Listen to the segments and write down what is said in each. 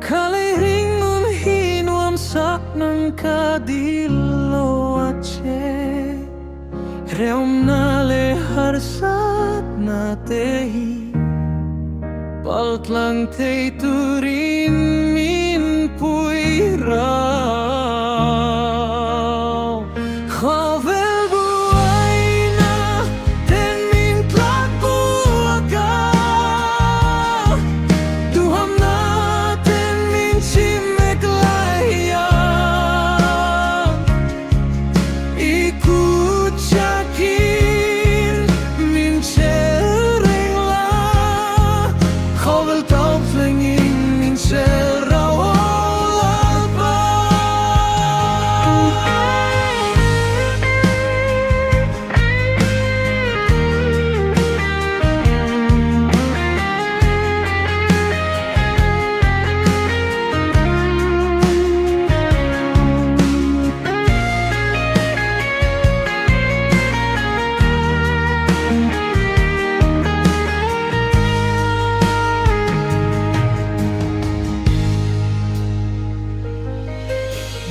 Kaliring hinuam sak ng kadilo ache Reom na leharsat na tehi Palt lang te turin min puiraw Havel buhay na ten min plak buaga Duham na ten min chimek lahiyan Ikut yakin min cereng la Havel tau flingin min cerau alba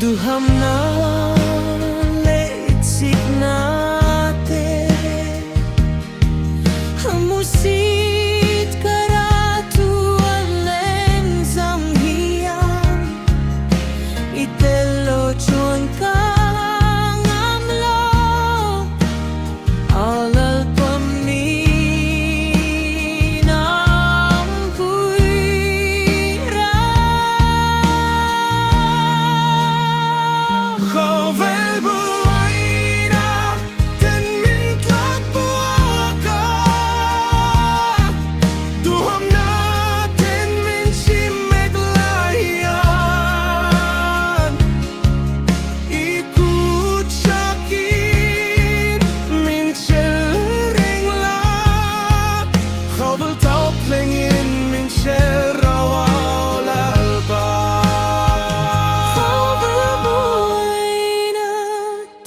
Duham na leitsik nate Hamusit karatu aleng zamhian Itelo chuan kang amlo Alal paminang puira Havel buhay na ten min tlak buaga Duham na ten min chimek lahiyan Ikut yakin min cereng la Havel tau plengin min cerau alba Havel buhay na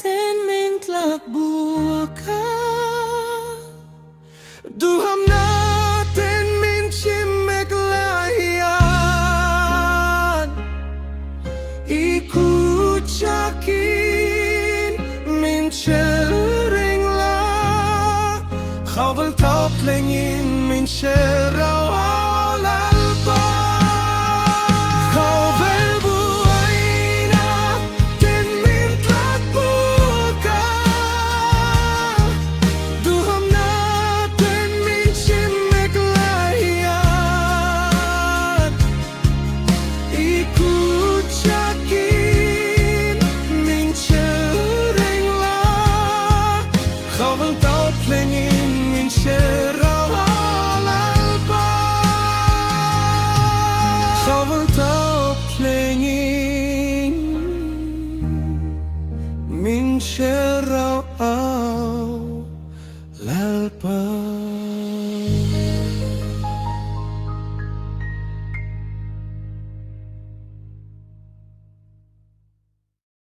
ten min tlak buaga Duham na ten min chimek lahiyan Ikut yakin min cereng la Havel tau plengin min cerau alba Havel buhay na ten min tlak buaga Duham na ten min chimek lahiyan Ikut yakin min cereng la Havel tau plengin min cerau alba Havel tau plengin min cerau alba